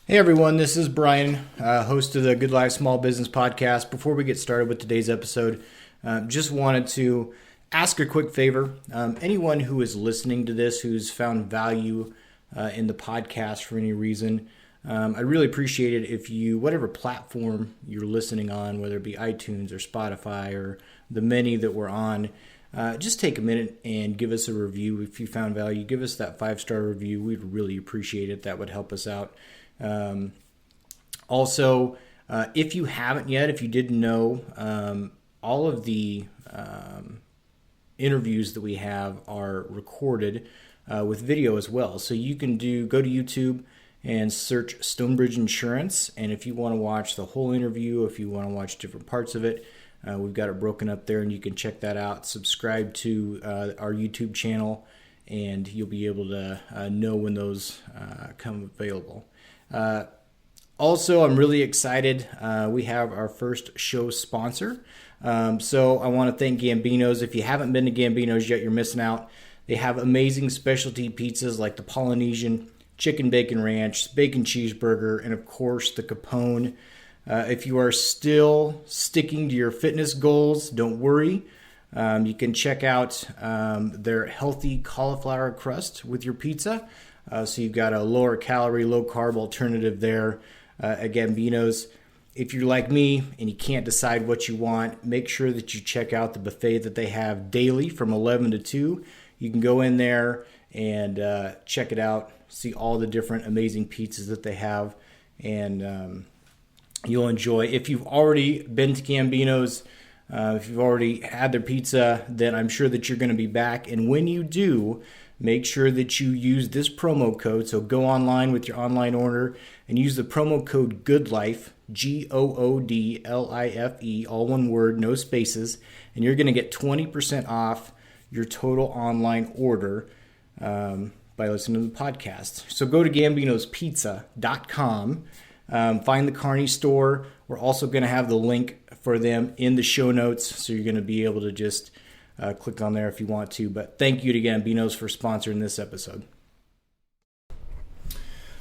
Hey everyone, this is Brian, host of the Good Life Small Business Podcast. Before we get started with today's episode, just wanted to ask a quick favor. Anyone who is listening to this, who's found value in the podcast for any reason, I'd really appreciate it if you, whatever platform you're listening on, whether it be iTunes or Spotify or the many that we're on, just take a minute and give us a review. If you found value, give us that 5-star review. We'd really appreciate it. That would help us out. Also, if you haven't yet, if you didn't know, all of the interviews that we have are recorded with video as well. So you can go to YouTube and search Stonebridge Insurance. And if you want to watch the whole interview, if you want to watch different parts of it, we've got it broken up there and you can check that out. Subscribe to our YouTube channel and you'll be able to know when those come available. Also, I'm really excited. We have our first show sponsor. So I want to thank Gambino's. If you haven't been to Gambino's yet, you're missing out. They have amazing specialty pizzas like the Polynesian, chicken bacon ranch, bacon cheeseburger, and of course the Capone. If you are still sticking to your fitness goals, don't worry. You can check out their healthy cauliflower crust with your pizza. So you've got a lower calorie, low carb alternative there at Gambino's. If you're like me and you can't decide what you want, make sure that you check out the buffet that they have daily from 11 to 2. You can go in there and check it out, see all the different amazing pizzas that they have, and you'll enjoy. If you've already been to Gambino's, if you've already had their pizza, then I'm sure that you're going to be back. And when you do, make sure that you use this promo code. So go online with your online order and use the promo code GOODLIFE, GOODLIFE, all one word, no spaces, and you're going to get 20% off your total online order by listening to the podcast. So go to Gambino'sPizza.com, find the Kearney store. We're also going to have the link for them in the show notes, so you're going to be able to just click on there if you want to. But thank you to Gambino's for sponsoring this episode.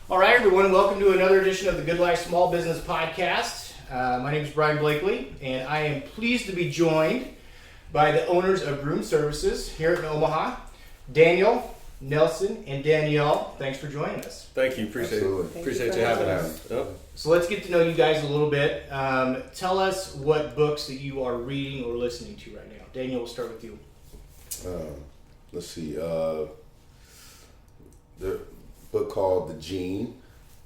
All right, everyone. Welcome to another edition of the Good Life Small Business Podcast. My name is Brian Blakely, and I am pleased to be joined by the owners of Groom Services here in Omaha, Danielle, Nelson, and Danielle. Thanks for joining us. Thank you. Appreciate you having us. Yep. So let's get to know you guys a little bit. Tell us what books that you are reading or listening to right now. Daniel, we'll start with you. Let's see. The book called The Gene,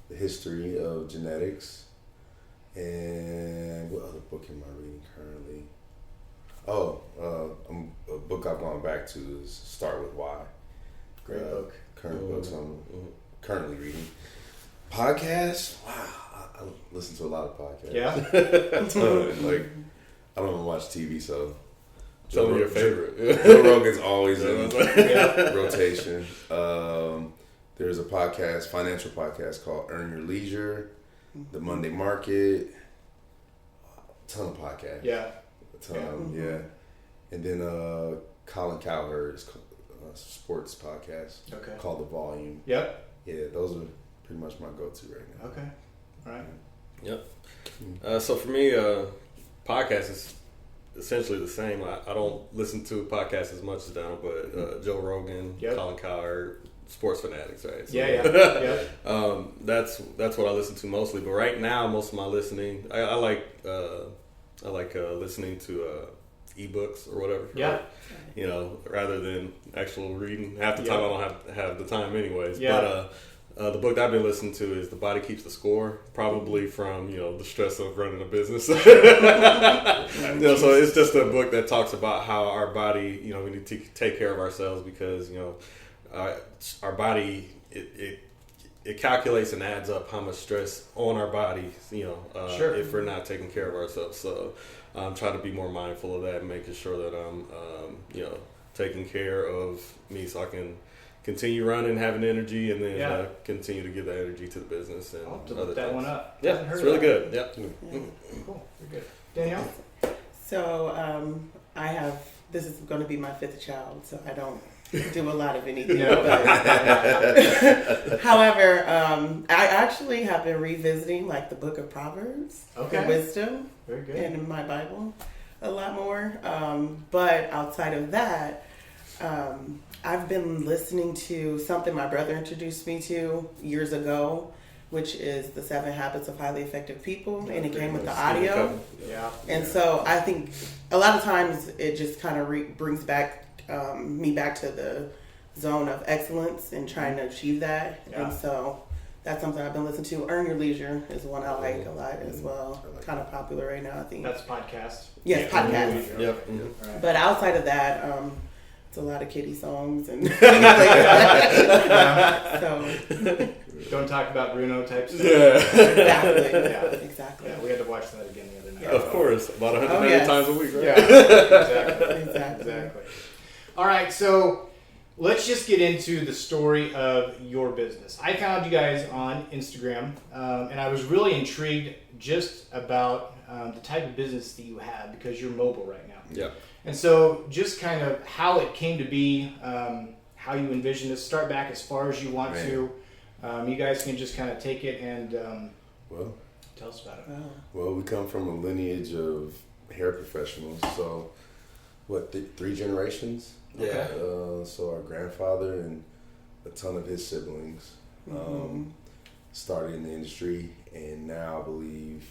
The History of Genetics. And what other book am I reading currently? A book I've gone back to is Start With Why. Great book. Current books I'm currently reading. Podcasts? Wow. I listen to a lot of podcasts. Yeah? I don't even watch TV, so... Tell me your favorite. Joe Rogan's always in rotation. There's a financial podcast called Earn Your Leisure, The Monday Market, a ton of podcasts. Yeah. A ton, yeah. And then Colin Cowherd's sports podcast called The Volume. Yep. Yeah, those are pretty much my go-to right now. Okay. All right. Yep. So for me, podcast is essentially the same. I don't listen to podcasts as much as them, but Joe Rogan, Colin Cowherd, Sports Fanatics, right? So, Yeah. That's what I listen to mostly. But right now, most of my listening, I like listening to ebooks or whatever. Yeah. Rather than actual reading. Half the time I don't have the time anyways. Yeah. But the book that I've been listening to is The Body Keeps the Score, probably from the stress of running a business. So it's just a book that talks about how our body, we need to take care of ourselves because our body it calculates and adds up how much stress on our body, if we're not taking care of ourselves. So I'm trying to be more mindful of that and making sure that I'm taking care of me so I can continue running, having energy, and then continue to give that energy to the business and I'll have to other look that things. one up. Yeah, it's really good. Yep. Cool. You're good. Danielle? So this is going to be my fifth child, so I don't do a lot of anything. But, however, I actually have been revisiting like the Book of Proverbs, the wisdom, very good, in my Bible a lot more. But outside of that, I've been listening to something my brother introduced me to years ago, which is the 7 Habits of Highly Effective People, and it came with the audio. Yeah. And so I think a lot of times it just kind of brings back me back to the zone of excellence and trying to achieve that. Yeah. And so that's something I've been listening to. Earn Your Leisure is one I like a lot as well. Kind of popular right now, I think. That's a podcast. Yes, podcast. Yep. Right. But outside of that, it's a lot of kiddie songs and things like that. So don't talk about Bruno type stuff. Yeah. Exactly. Yeah, we had to watch that again the other night. Yeah. Of course, about 100 times a week, right? Yeah, exactly. All right, so let's just get into the story of your business. I found you guys on Instagram, and I was really intrigued just about the type of business that you have because you're mobile right now. Yeah. And so just kind of how it came to be, how you envision this, start back as far as you want to. You guys can just kind of take it and tell us about it. Well, we come from a lineage of hair professionals. So, 3 generations? Yeah. So our grandfather and a ton of his siblings started in the industry, and now I believe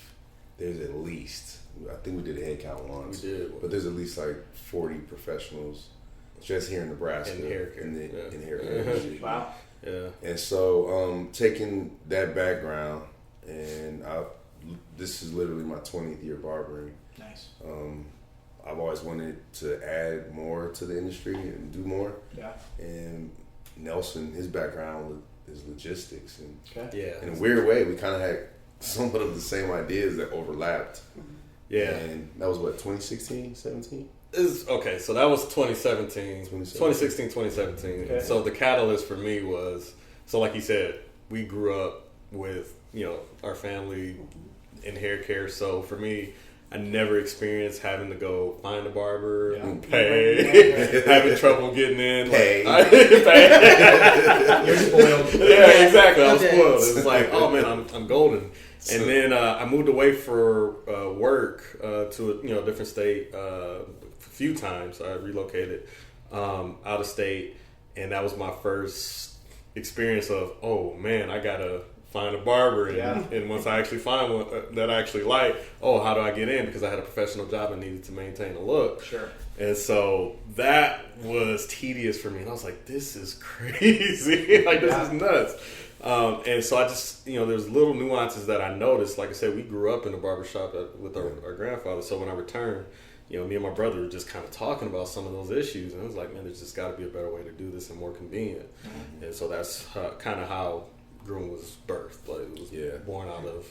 there's at least, I think we did a head count once. We did. But there's at least like 40 professionals just here in Nebraska in hair care industry. Wow. Yeah. And so taking that background, and this is literally my 20th year barbering. Nice. I've always wanted to add more to the industry and do more. Yeah. And Nelson, his background is logistics, and in a weird way, we kind of had somewhat of the same ideas that overlapped. Yeah. And that was 2016, 17? Okay, so that was 2017. 2016, 2017. Okay. So the catalyst for me was, so like you said, we grew up with, our family in hair care. So for me, I never experienced having to go find a barber, pay, having trouble getting in. Pay. You're spoiled. Yeah, exactly. I was spoiled. It was like, oh man, I'm golden. And then I moved away for work to a different state a few times. I relocated out of state, and that was my first experience of, oh man, I gotta find a barber, and once I actually find one that I actually like, how do I get in? Because I had a professional job and needed to maintain a look. Sure. And so that was tedious for me. And I was like, this is crazy. Like, this is nuts. And so I just, there's little nuances that I noticed. Like I said, we grew up in a barbershop with our grandfather. So when I returned, me and my brother were just kind of talking about some of those issues. And I was like, man, there's just got to be a better way to do this and more convenient. Mm-hmm. And so that's kind of how Groom was birthed. Like, it was born out of,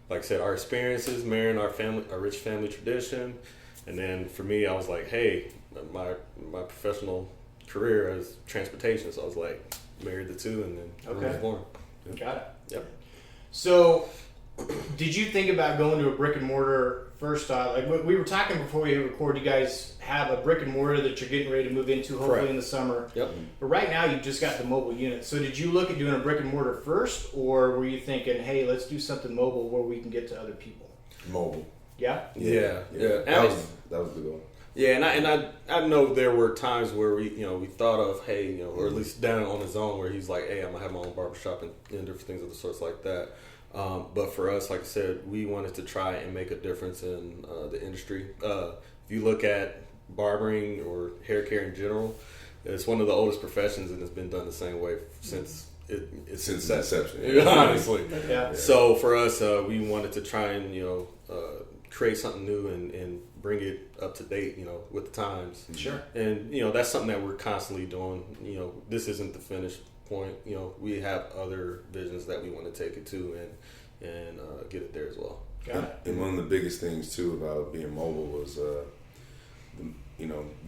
like I said, our experiences, marrying our rich family tradition. And then for me, I was like, hey, my professional career is transportation. So I was like, married the two, and then Groom was born. Yep. Got it. Yep. So did you think about going to a brick and mortar first off? Like we were talking before we record, you guys have a brick and mortar that you're getting ready to move into, hopefully in the summer. Yep. But right now you've just got the mobile unit. So did you look at doing a brick and mortar first, or were you thinking, hey, let's do something mobile where we can get to other people? Mobile. Yeah. That was the goal. Yeah, and I know there were times where we thought of, hey, or at least down on his own, where he's like, hey, I'm gonna have my own barbershop and different things of the sorts like that. But for us, like I said, we wanted to try and make a difference in the industry. If you look at barbering or hair care in general, it's one of the oldest professions, and it's been done the same way since its inception. Honestly. Yeah. So for us, we wanted to try and create something new and bring it up to date, with the times. Sure. And that's something that we're constantly doing. This isn't the finished point. We have other visions that we want to take it to and get it there as well. Got it. And one of the biggest things too about being mobile was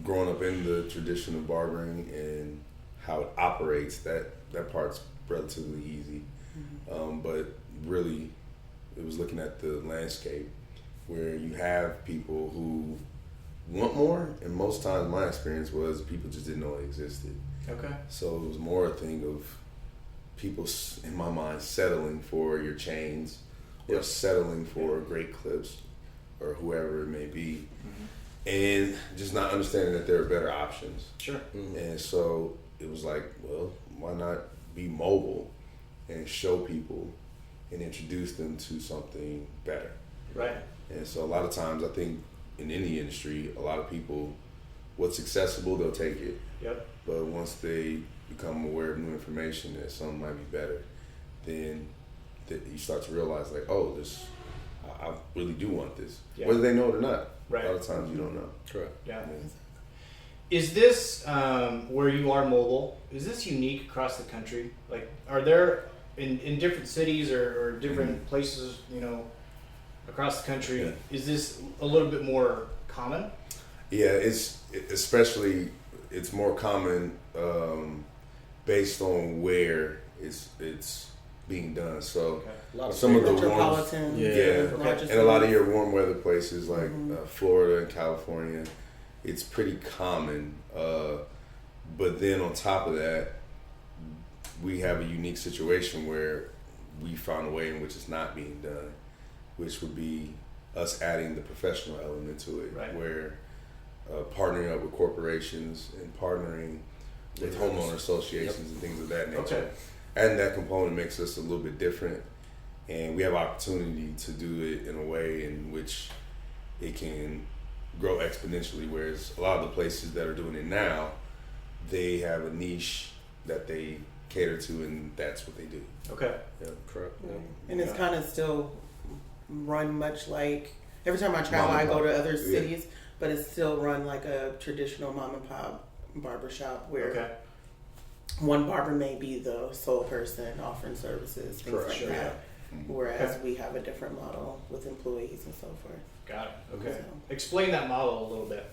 growing up in the tradition of barbering and how it operates. That part's relatively easy. Mm-hmm. But really, it was looking at the landscape where you have people who want more, and most times my experience was people just didn't know it existed. Okay. So it was more a thing of people, in my mind, settling for your chains or settling for great clips or whoever it may be, and just not understanding that there are better options. Sure. And so it was like, well, why not be mobile and show people and introduce them to something better? Right. And so a lot of times, I think in any industry, a lot of people, what's accessible, they'll take it. Yep. But once they become aware of new information that something might be better, then you start to realize, like, oh, I really do want this. Yeah. Whether they know it or not. Right. A lot of times you don't know. Correct. Yeah. Is this, where you are mobile, is this unique across the country? Like, are there, in different cities or different places, across the country, is this a little bit more common? Yeah, it's more common based on where it's being done. So A lot of some of the metropolitan, and a lot of your warm weather places like Florida and California, it's pretty common. But then on top of that, we have a unique situation where we found a way in which it's not being done, which would be us adding the professional element to it, right. where partnering up with corporations and partnering with homeowner associations and things of that nature. Okay. And that component makes us a little bit different, and we have opportunity to do it in a way in which it can grow exponentially, whereas a lot of the places that are doing it now, they have a niche that they cater to, and that's what they do. Okay. Yeah, correct. Yeah. And it's kind of still run much like, every time I travel, I go to other cities, but it's still run like a traditional mom and pop barbershop where one barber may be the sole person offering services, things like that. Whereas we have a different model with employees and so forth. Got it. Okay. So. Explain that model a little bit.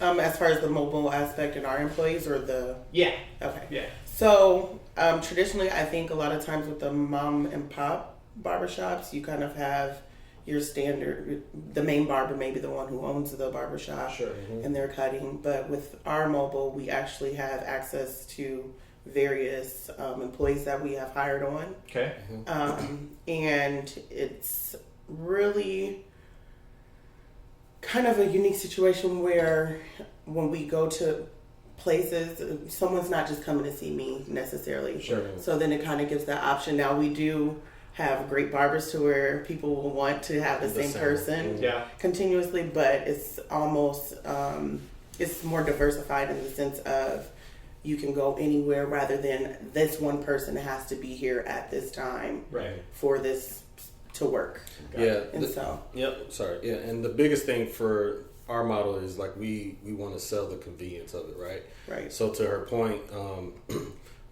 As far as the mobile aspect in our employees or the... Yeah. Okay. Yeah. So traditionally, I think a lot of times with the mom and pop barbershops, you kind of have your standard, the main barber may be the one who owns the barbershop and they're cutting. But with our mobile, we actually have access to various employees that we have hired on. Okay. And it's really kind of a unique situation where when we go to places, someone's not just coming to see me necessarily. Sure. So then it kind of gives that option. Now we do have great barbers to where people will want to have the same person continuously, but it's almost it's more diversified in the sense of you can go anywhere rather than this one person has to be here at this time for this to work. And and the biggest thing for our model is like we want to sell the convenience of it, right? So to her point,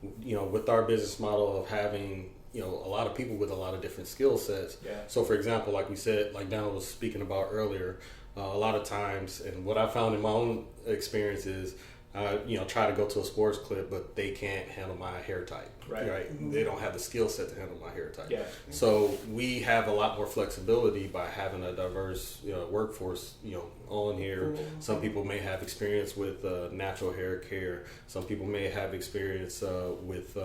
with our business model of having a lot of people with a lot of different skill sets. So for example, like we said, like Danielle was speaking about earlier, a lot of times, and what I found in my own experience is, try to go to a sports clip, but they can't handle my hair type. Right. They don't have the skill set to handle my hair type. So we have a lot more flexibility by having a diverse workforce on here. Some people may have experience with natural hair care. Some people may have experience with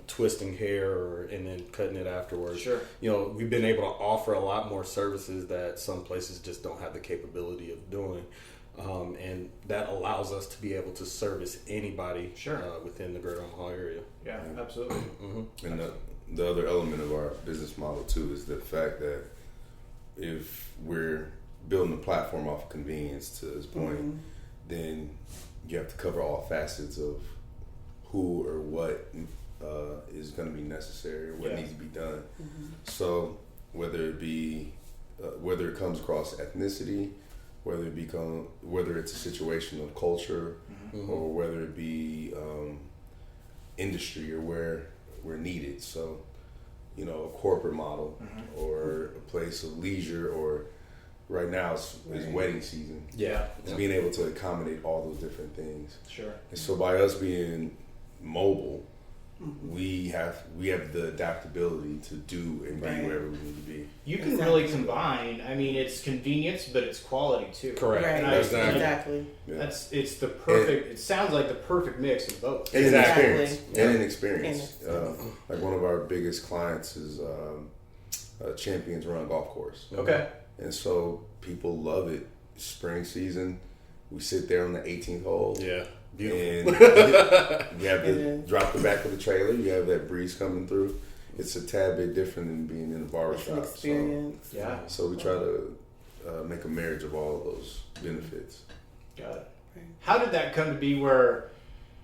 twisting hair and then cutting it afterwards. Sure. We've been able to offer a lot more services that some places just don't have the capability of doing. And that allows us to be able to service anybody within the greater Omaha area. Yeah, absolutely. And the other element of our business model too is the fact that if we're building a platform off of convenience to this point, then you have to cover all facets of who or what is going to be necessary or what needs to be done. So whether it comes across ethnicity, whether it's a situation of culture, or whether it be industry or where we're needed. So, a corporate model or a place of leisure, or right now is wedding season. It's being able to accommodate all those different things. Sure. And so by us being mobile, we have the adaptability to do and be Right. wherever we need to be. You can really combine. I mean, it's convenience, but it's quality too. Correct. Right. Exactly. Yeah. It's the perfect. It sounds like the perfect mix of both. And Exactly. an experience. Yeah. And an experience. Like one of our biggest clients is Champions Run Golf Course. Okay. And so people love it. Spring season, we sit there on the 18th hole. Yeah. Beautiful. And you have to drop the back of the trailer. You have that breeze coming through. It's a tad bit different than being in a barber It's an shop. experience. Yeah. So we try to make a marriage of all of those benefits. Got it. Right. How did that come to be where,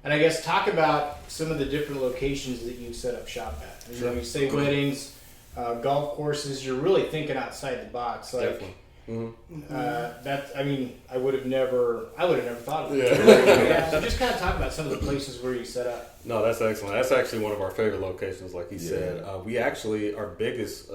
and I guess talk about some of the different locations that you set up shop at. You know, you say weddings, golf courses, you're really thinking outside the box. Like, Definitely. Mm-hmm. that, I mean, I would have never thought of it. Yeah. So just kind of talk about some of the places where you set up. No, that's excellent. That's actually one of our favorite locations, like you said. We actually, our biggest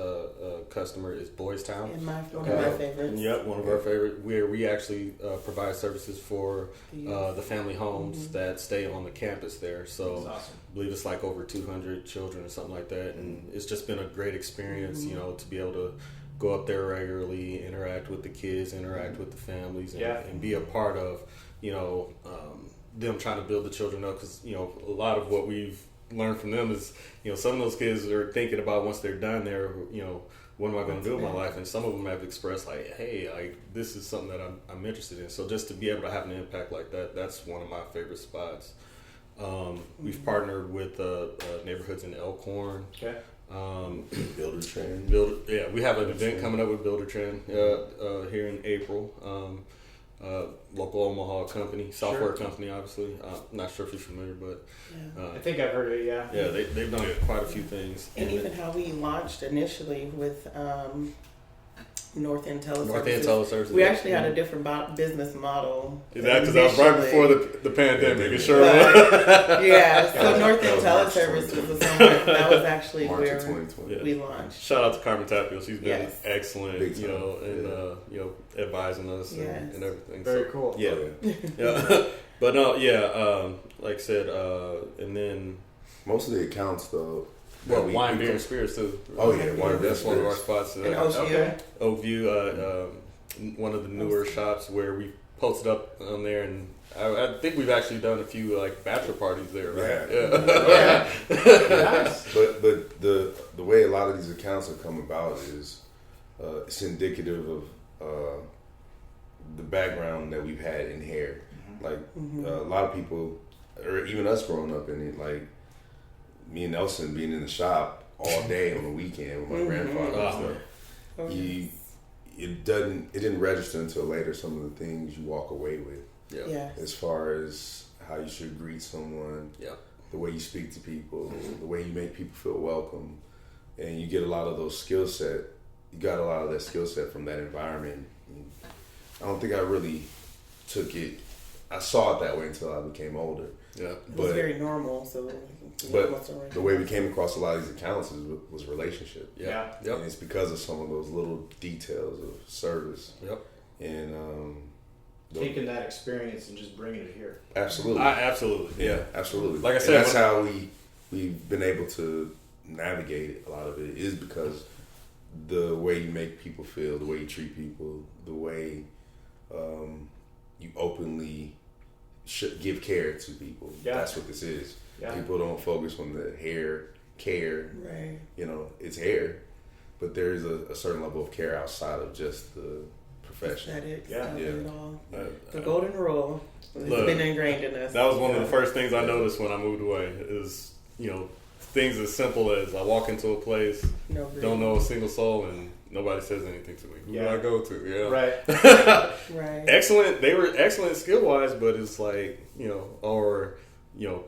customer is Boys Town. And one of my favorites. Yep, one of our favorite. Where we actually provide services for the family homes that stay on the campus there. So That's awesome. I believe it's like over 200 children or something like that, and it's just been a great experience, you know, to be able to go up there regularly, interact with the kids, interact with the families, and be a part of, you know, them trying to build the children up. Because, you know, a lot of what we've learned from them is, you know, some of those kids are thinking about once they're done there, you know, what am I going to do with my life? And some of them have expressed like, hey, this is something that I'm interested in. So just to be able to have an impact like that, that's one of my favorite spots. We've partnered with neighborhoods in Elkhorn. Okay. Builder trend. We have an event coming up with Builder Trend here in April. Local Omaha company, software company, obviously. Not sure if you're familiar, but I think I've heard of it. Yeah. yeah, they've done quite a few things. And even how we launched initially with North End Teleservices. North End Teleservices. We actually had a different business model. Exactly, because that was right before the pandemic. It sure was. Yeah, so North End Teleservices was something that was actually March where of 2020. we launched. Shout out to Carmen Tapio. She's been Yes. excellent, Big you know, time. and you know, advising us Yes. and everything. Very So, cool. Yeah, yeah. But no, like I said, and then Most of the accounts, though. wine, beer, and spirits too. Oh yeah, wine, beer, That's one of our spirits. spots. And Ocean. Okay. Oakview, one of the newer shops where we posted up on there, and I think we've actually done a few like bachelor parties there, right? Nice. But the way a lot of these accounts have come about is it's indicative of the background that we've had in hair. Like a lot of people, or even us growing up in it, like me and Nelson being in the shop all day on the weekend with my grandfather and stuff. It didn't register until later some of the things you walk away with. Yeah. As far as how you should greet someone, the way you speak to people, the way you make people feel welcome, and you get a lot of those skill set. You got a lot of that skill set from that environment. I don't think I really took it. I saw it that way until I became older. Yeah, It was very normal, so. But the way we came across a lot of these accounts was relationship. Yeah. Yep. And it's because of some of those little details of service. Yep. And Taking that experience and just bringing it here. absolutely. Absolutely. Yeah. Absolutely. Like I said, and that's how we've been able to navigate a lot of it is because the way you make people feel, the way you treat people, the way you openly give care to people. Yeah. That's what this is. Yeah. People don't focus on the hair care. Right. You know, it's hair, but there is a certain level of care outside of just the profession. Aesthetics, Yeah. of it all. The Uh, golden rule has Look, been ingrained in us. That was one of the first things I noticed when I moved away is, you know, things as simple as I walk into a place, No don't know a single soul, and nobody says anything to me. Who do I go to? Yeah. Right. Right. Excellent. They were excellent skill wise, but it's like, you know, or, you know,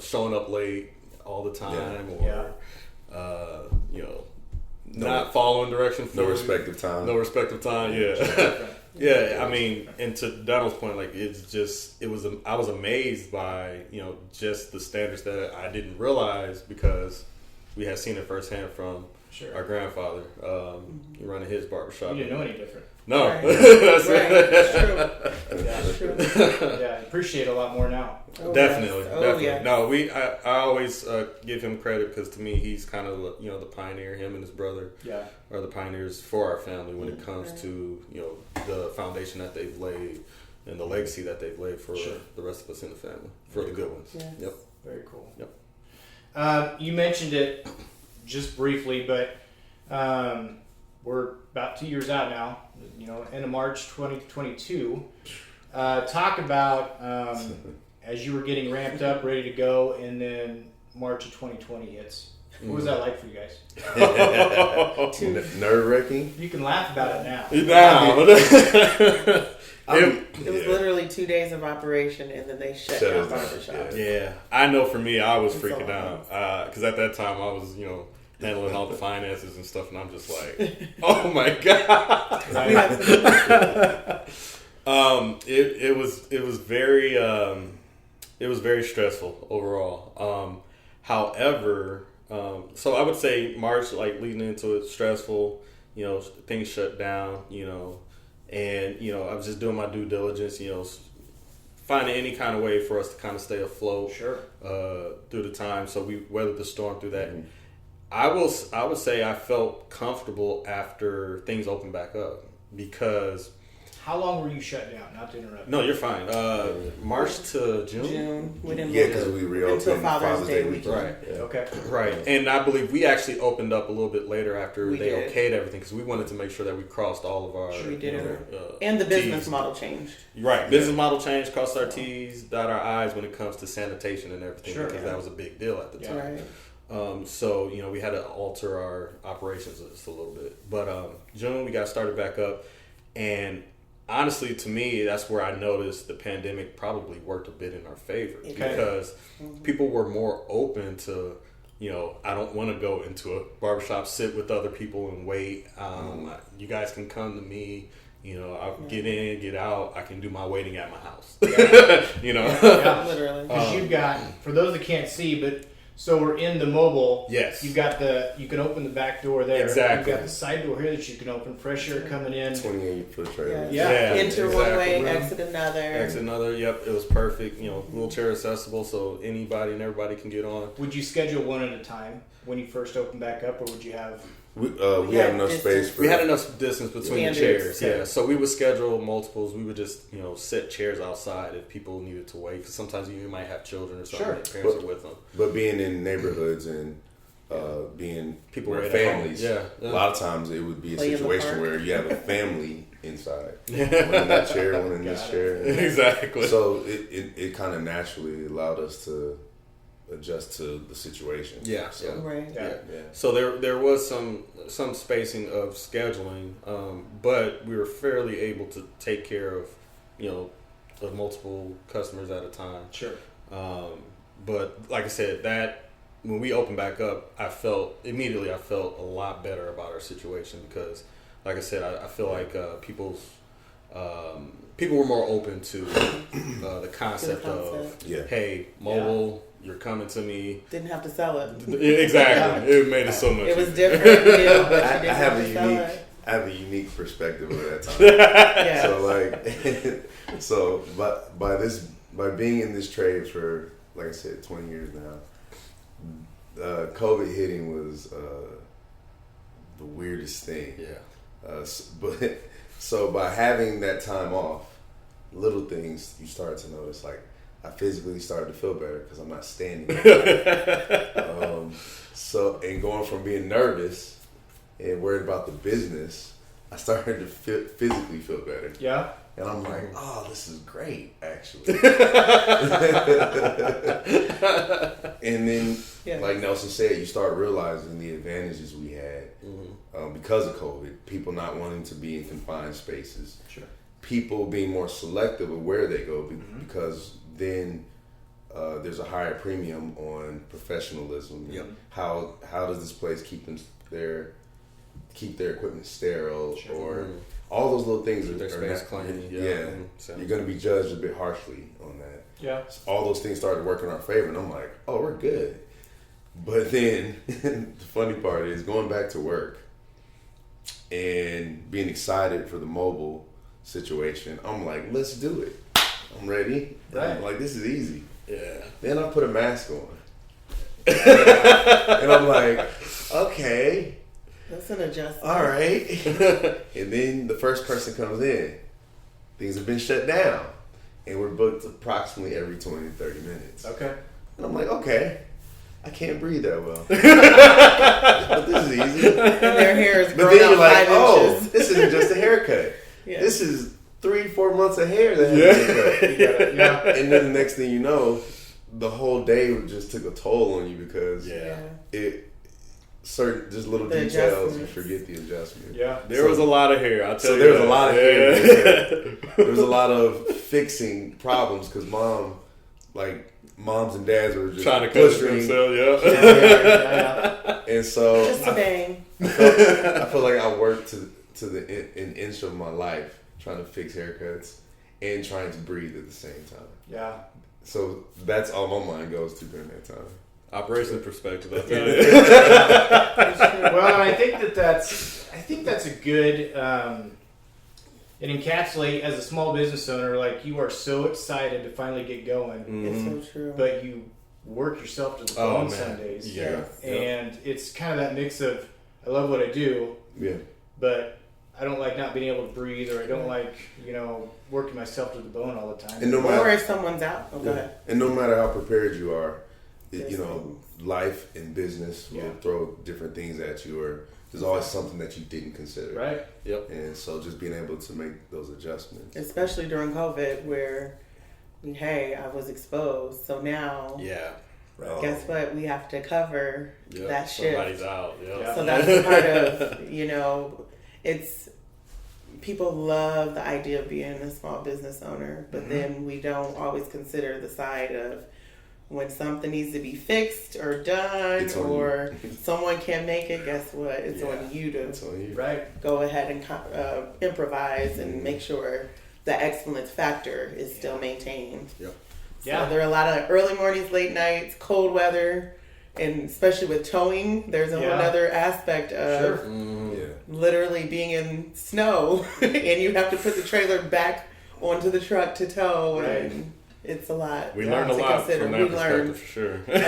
showing up late all the time, or, you know, not following direction. No respect of time. No respect of time. Yeah. Yeah. I mean, and to Donald's point, like I was amazed by, you know, just the standards that I didn't realize because we had seen it firsthand from Sure. our grandfather. He running his barbershop. You didn't know any different. No, Right. that's Right. Yeah. True. Yeah, I appreciate it a lot more now. Oh, definitely, yes. Oh, definitely. yeah. No, I always give him credit because to me he's kind of the pioneer. Him and his brother Yeah. are the pioneers for our family when it comes to the foundation that they've laid and the legacy that they've laid for the rest of us in the family, for the good ones. Yes. Yep. Very cool. Yep. You mentioned it just briefly, but we're about 2 years out now. End of March 2022. Talk about as you were getting ramped up, ready to go, and then March of 2020 hits. What was that like for you guys? Nerve wracking. You can laugh about it now. It was literally 2 days of operation, and then they shut down barbershops. Yeah, I know. For me, I was It's freaking all out because at that time I was handling all the finances and stuff, and I'm just like, oh my god. It was very stressful overall. However, so I would say March, like leading into it, stressful. Things shut down. And I was just doing my due diligence. Finding any kind of way for us to kind of stay afloat. Sure. Through the time, so we weathered the storm through that. Mm-hmm. I would say I felt comfortable after things opened back up because. How long were you shut down? Not to interrupt. No, you're fine. March to June. June. We didn't because we reopened until Father's Day weekend. Right. Yeah. Okay. Right. And I believe we actually opened up a little bit later after We they did. okayed everything because we wanted to make sure that we crossed all of our. We did. And the business model changed. Right. Business model changed, crossed our T's, dot our I's when it comes to sanitation and everything Sure. because that was a big deal at the time. Right. So, we had to alter our operations just a little bit. But June, we got started back up. And honestly, to me, that's where I noticed the pandemic probably worked a bit in our favor. Okay. Because people were more open to, I don't want to go into a barbershop, sit with other people and wait. You guys can come to me. I'll get in, get out. I can do my waiting at my house. Yeah. Literally. Because you've got, for those that can't see, but so we're in the mobile. Yes. You can open the back door there. Exactly. You've got the side door here that you can open. Fresh air coming in. 28-foot trailer. Yeah. Enter exactly. one way, exit another. Exit another. Yep, it was perfect. Wheelchair accessible, so anybody and everybody can get on. Would you schedule one at a time when you first opened back up, or would you have? We had enough space for. We had enough distance between the Standards. chairs. Yeah, so we would schedule multiples. We would just set chairs outside if people needed to wait because sometimes you might have children or something. Sure. That parents are with them. But being in neighborhoods and being People with right at home. families, Yeah. a lot of times it would be a Play in the situation park. where you have a family inside, one in that chair, one in this Got chair. Exactly. So it kind of naturally allowed us to adjust to the situation. Yeah. So, Yeah. Right. Yeah. So there was some spacing of scheduling, but we were fairly able to take care of of multiple customers at a time. Sure. But like I said, that when we opened back up, I felt a lot better about our situation because, like I said, I feel like people were more open to the concept of hey, mobile. You're coming to me. Didn't have to sell it. Exactly. It made it so much. It was easier. different, but you didn't I have to sell it. I have a unique perspective of that time. Yeah. So by being in this trade for, like I said, 20 years now, COVID hitting was the weirdest thing. Yeah. So by having that time off, little things you start to notice, like I physically started to feel better because I'm not standing. And going from being nervous and worried about the business, I started to physically feel better. Yeah. And I'm like, oh, this is great, actually. And then, like Nelson said, you start realizing the advantages we had because of COVID. People not wanting to be in confined spaces. Sure. People being more selective of where they go because then there's a higher premium on professionalism. Yep. How does this place keep their equipment sterile or all those little things Keep their space clean. You're going to be judged a bit harshly on that. Yeah. So all those things started working in our favor, and I'm like, oh, we're good. But then the funny part is going back to work and being excited for the mobile situation. I'm like, let's do it. I'm ready. Right. I'm like, this is easy. Yeah. Then I put a mask on. And I'm like, okay. That's an adjustment. All right. And then the first person comes in. Things have been shut down. And we're booked approximately every 20 to 30 minutes. Okay. And I'm like, okay. I can't breathe that well. But this is easy. And their hair is But grown then out you're like, 5 oh, inches. this isn't just a haircut. Yeah. This is 3-4 months of hair that has been cut. Yeah. And then the next thing you know, the whole day just took a toll on you because it certain just little The details you adjustments. forget the adjustment. Yeah. There was a lot of hair. I'll tell So you. there was that. a lot of hair. There was a lot of fixing problems because moms and dads were just Trying to cut butchering. themselves. Yeah. And so Just a bang. I feel like I worked to an inch of my life trying to fix haircuts and trying to breathe at the same time. Yeah. So that's all my mind goes to during that time. Operation perspective. I'll tell you. Well, I think that's a good. It encapsulates as a small business owner, like you are so excited to finally get going, It's so true. but you work yourself to the Oh, bone man. some days. Yeah. And it's kind of that mix of I love what I do, Yeah. but I don't like not being able to breathe, or I don't like working myself to the bone all the time. And no Or matter if someone's out. Oh, go ahead. and no matter how prepared you are, There's life and business will Yeah. throw different things at you, or there's always something that you didn't consider. Right? Yep. And so just being able to make those adjustments. Especially during COVID where, hey, I was exposed. So now, Yeah. guess what? We have to cover Yep. that shift. Somebody's out. Yep. Yeah. So that's part of, it's, people love the idea of being a small business owner, but then we don't always consider the side of when something needs to be fixed or done It's on or someone can't make it, guess what? It's Yeah. on you to It's on you. Right. go ahead and improvise and make sure the excellence factor is still maintained. Yep. So Yeah. there are a lot of early mornings, late nights, cold weather, and especially with towing, there's a whole Yeah. other aspect of Sure. Yeah. literally being in snow and you have to put the trailer back onto the truck to tow, and it's a lot. We learned a to lot consider. from that We perspective learned. for sure. I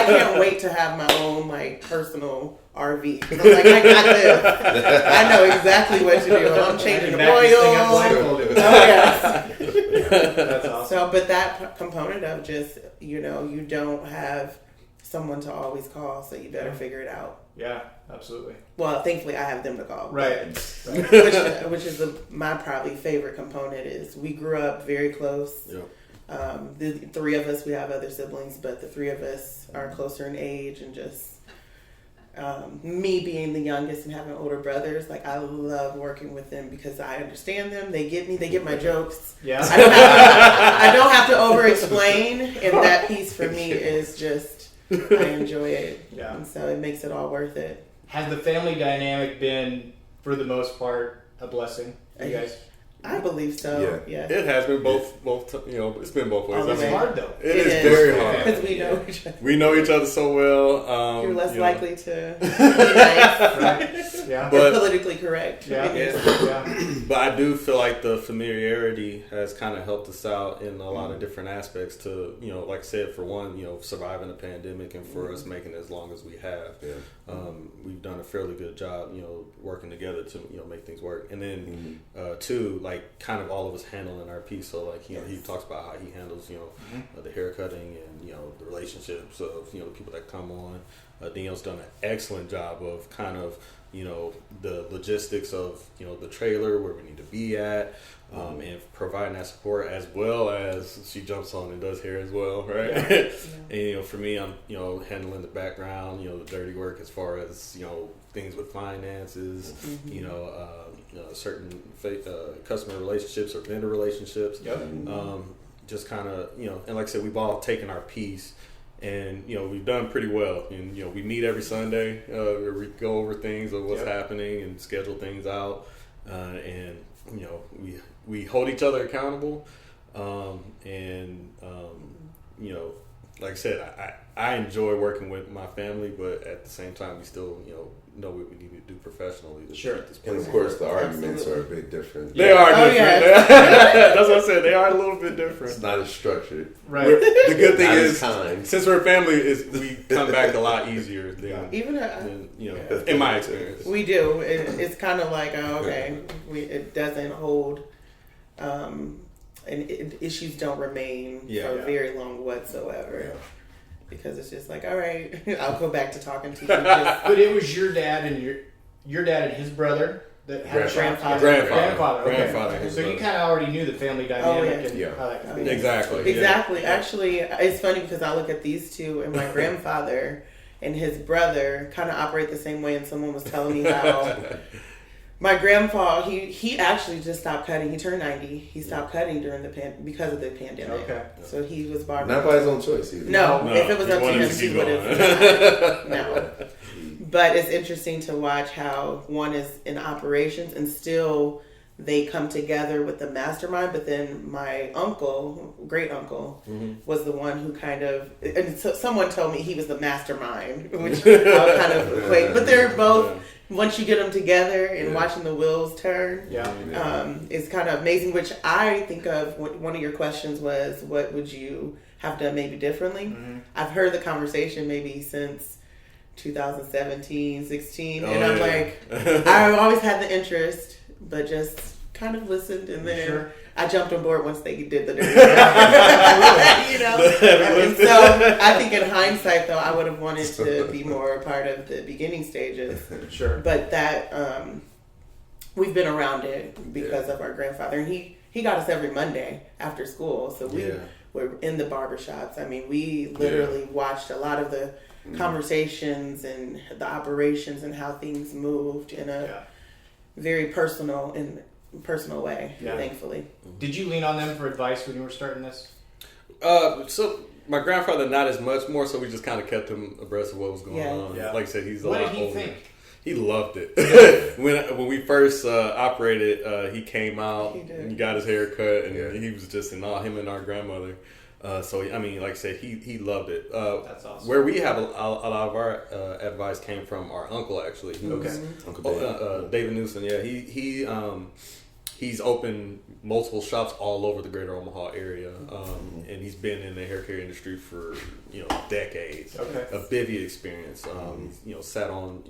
can't wait to have my own personal RV. 'Cause I'm like, I got this. I know exactly what to do. I'm changing the Back this thing up oil. blindfolded. Oh yes. That's awesome. So, but that component of just you don't have someone to always call, so you better figure it out. Yeah, absolutely. Well, thankfully, I have them to call. Right. Which is my probably favorite component is we grew up very close. Yep. The three of us, we have other siblings, but the three of us are closer in age, and just me being the youngest and having older brothers, like I love working with them because I understand them. They get my jokes. Yeah. I don't have to over explain, and that piece for me is just I enjoy it. Yeah. And so it makes it all worth it. Has the family dynamic been, for the most part, a blessing for you guys? I believe so. Yeah. It has been both. It's been both ways. Oh, I It's mean, hard though. it is very hard. Because we know each other. We know each other so well. You're less you know, likely to be nice Right? Yeah. or But- politically correct. Yeah. Yeah. Yeah. But I do feel like the familiarity has kind of helped us out in a lot of different aspects to, like I said, for one, surviving the pandemic, and for us making it as long as we have. Yeah. We've done a fairly good job, working together to, make things work. And then, two, like kind of all of us handling our piece. So like, he talks about how he handles, the hair cutting and, the relationships of, the people that come on. Danielle's done an excellent job of kind of, the logistics of, the trailer, where we need to be at, and providing that support, as well as she jumps on and does hair as well, right? And, for me, I'm, handling the background, the dirty work as far as, things with finances, certain customer relationships or vendor relationships. Yep. Just kind of, and like I said, we've all taken our piece. And, we've done pretty well. And, we meet every Sunday, where we go over things of what's happening and schedule things out. And, we hold each other accountable. And, like I said, I enjoy working with my family, but at the same time, we still, know what we need to do professionally to Sure. keep this And place. of course, the arguments are a bit different. They are Oh, different. yes. That's what I said. They are a little bit different. It's not as structured. Right. The good thing Not is, as kind. since we're a family, we come back a lot easier than, Even in my experience. we do. It's kind of like, it doesn't hold, and issues don't remain for very long whatsoever. Yeah. Because it's just like, all right, I'll go back to talking to you. But it was your dad and your dad and his brother that had a grandfather. Okay. So you kind of already knew the family dynamic and how that could be. Exactly. Exactly. Actually, it's funny because I look at these two, and my grandfather and his brother kind of operate the same way. And someone was telling me how my grandpa, he actually just stopped cutting. He turned 90. He stopped cutting during because of the pandemic. Okay. So he was barbering. Not by his own choice either. No, if it was up to him, he would have. No. But it's interesting to watch how one is in operations and still they come together with the mastermind. But then my uncle, great uncle, was the one who kind of, and so someone told me he was the mastermind, which I'll kind of equate. But they're both, once you get them together and watching the wheels turn, it's kind of amazing. Which I think of, one of your questions was, what would you have done maybe differently? I've heard the conversation maybe since 2017, 16, and I'm like, I've always had the interest, but just kind of listened, and then I jumped on board once they did the dirty work. And so I think in hindsight, though, I would have wanted to be more a part of the beginning stages. Sure. But that we've been around it because of our grandfather, and he got us every Monday after school, so we were in the barbershops. I mean, we literally watched a lot of the conversations and the operations and how things moved in a very personal way, thankfully. Did you lean on them for advice when you were starting this? So my grandfather, not as much, more so we just kind of kept him abreast of what was going on. Yeah. Like I said, he's a what lot did he older. think? He loved it. When we first operated, he came out and got his hair cut, and he was just in awe, him and our grandmother. So, I mean, like I said, he loved it. That's awesome. Where we have a lot of our advice came from our uncle, actually. Uncle Dave. David Newsom, he's opened multiple shops all over the greater Omaha area. And he's been in the hair care industry for, decades. Okay. A bivvy experience. He's, sat on,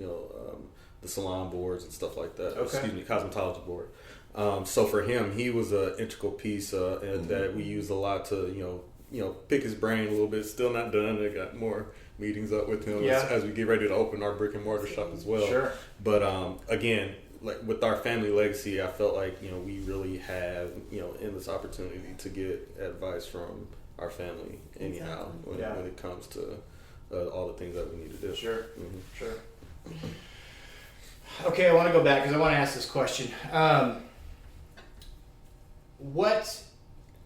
the salon boards and stuff like that. Okay. Excuse me, cosmetology board. So for him, he was an integral piece and that we used a lot to, pick his brain a little bit. Still not done. I got more meetings up with him as we get ready to open our brick and mortar shop as well. Sure. But again, like with our family legacy, I felt like we really have endless opportunity to get advice from our family anyhow when it comes to all the things that we need to do. Sure. Sure. Okay, I want to go back because I want to ask this question.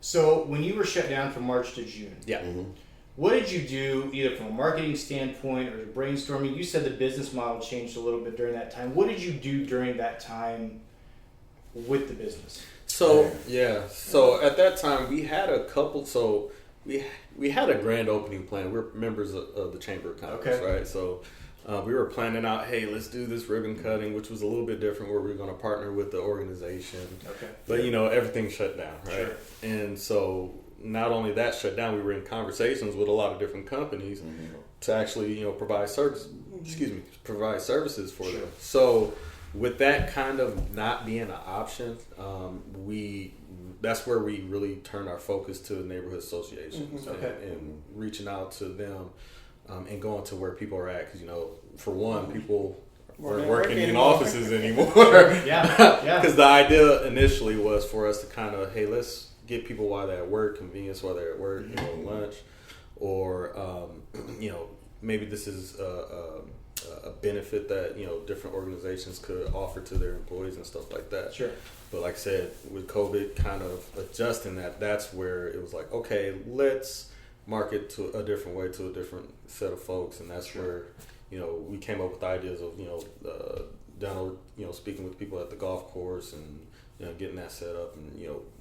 So when you were shut down from March to June, what did you do either from a marketing standpoint or brainstorming? You said the business model changed a little bit during that time. What did you do during that time with the business? So at that time we had a couple. So we had a grand opening plan. We're members of the Chamber of Commerce, right? So. We were planning out, hey, let's do this ribbon cutting, which was a little bit different where we were going to partner with the organization. Okay. But, everything shut down, right? Sure. And so not only that shut down, we were in conversations with a lot of different companies to actually, provide provide services for them. So with that kind of not being an option, that's where we really turned our focus to neighborhood associations and reaching out to them. And going to where people are at, because for one, people weren't working in offices anymore. Because the idea initially was for us to kind of, hey, let's get people while they're at work, convenience while they're at work, lunch, or maybe this is a benefit that different organizations could offer to their employees and stuff like that. Sure. But like I said, with COVID kind of adjusting that's where it was like, okay, let's market to a different way to a different set of folks, and that's where we came up with ideas of down, speaking with people at the golf course and getting that set up, and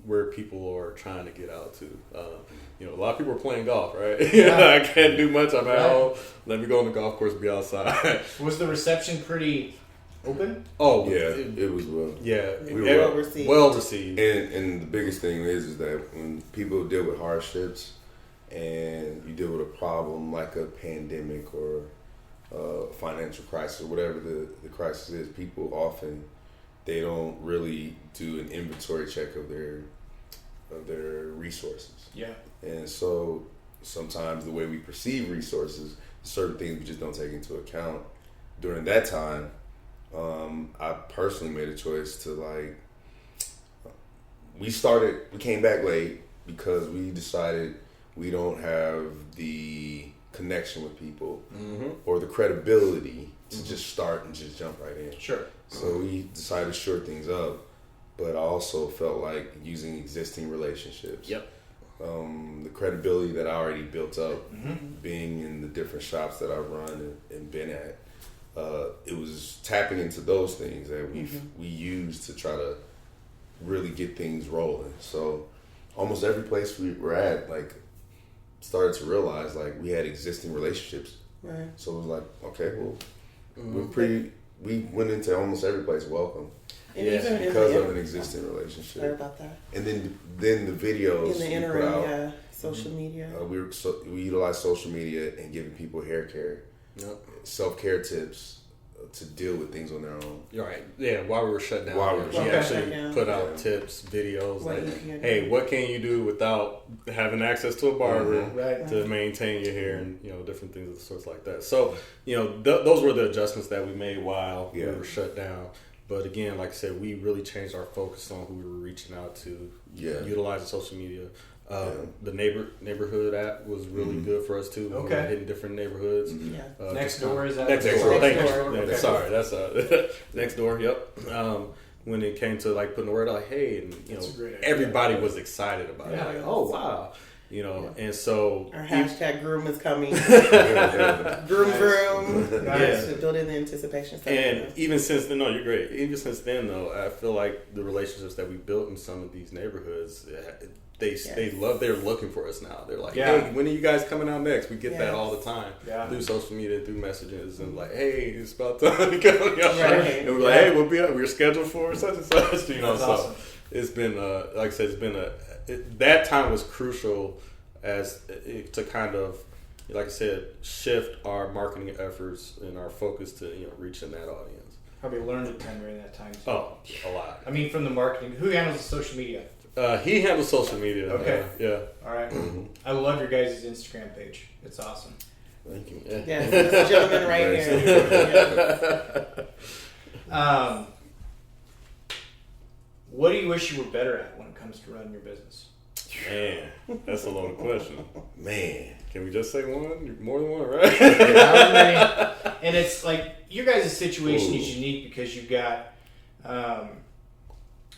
where people are trying to get out to. A lot of people are playing golf, right? I can't do much. I'm at home. Let me go on the golf course, be outside. Was the reception pretty open? Oh yeah, it was well. Yeah, we were well received. Well received. And the biggest thing is that when people deal with hardships and you deal with a problem like a pandemic or financial crisis or whatever the crisis is, people often they don't really do an inventory check of their resources. Yeah. And so sometimes the way we perceive resources, certain things we just don't take into account. During that time, I personally made a choice to we came back late because we decided we don't have the connection with people or the credibility to just start and just jump right in. Sure. So we decided to short things up, but I also felt like using existing relationships. Yep. The credibility that I already built up, being in the different shops that I've run and been at, it was tapping into those things that we use to try to really get things rolling. So almost every place we were at, started to realize we had existing relationships. Right. So it was like, okay, well, we went into almost every place welcome. And even because of an existing relationship. Sorry about that. And then the videos in the interim, social media. We utilize social media and giving people hair care, self-care tips to deal with things on their own. Right. Yeah. While we were shut down, we shut actually down. put out tips, videos Hey, what can you do without having access to a barber Right. to maintain your hair and different things of the sorts like that. So those were the adjustments that we made while we were shut down. But again, like I said, we really changed our focus on who we were reaching out to, utilizing social media. The neighborhood app was really good for us too. Okay. We were hitting different neighborhoods. Next door is that? Next door. Thank you. Okay. Sorry, that's next door. Yep. When it came to putting the word out, hey, and everybody was excited about it. Oh wow. And so our hashtag groom is coming. Groom. Nice. Building the anticipation. And even since then, you're great. Even since then, though, I feel like the relationships that we built in some of these neighborhoods, they love. They're looking for us now. They're like, hey, when are you guys coming out next? We get that all the time through social media, through messages, and hey, it's about time to come. And we're like, hey, we'll be up. We're scheduled for such and such. That's awesome. It's been like I said, it's been that time was crucial to kind of, like I said, shift our marketing efforts and our focus to reaching that audience. Probably learned a ton during that time too. Oh, a lot. I mean, from the marketing, who handles the social media? He handles social media. Okay. Yeah. All right. I love your guys' Instagram page. It's awesome. Thank you. Yes, this gentleman right here. What do you wish you were better at when it comes to running your business? Man, that's a loaded question. Man. Can we just say one? More than one, right? And it's your guys' situation is unique because you've got,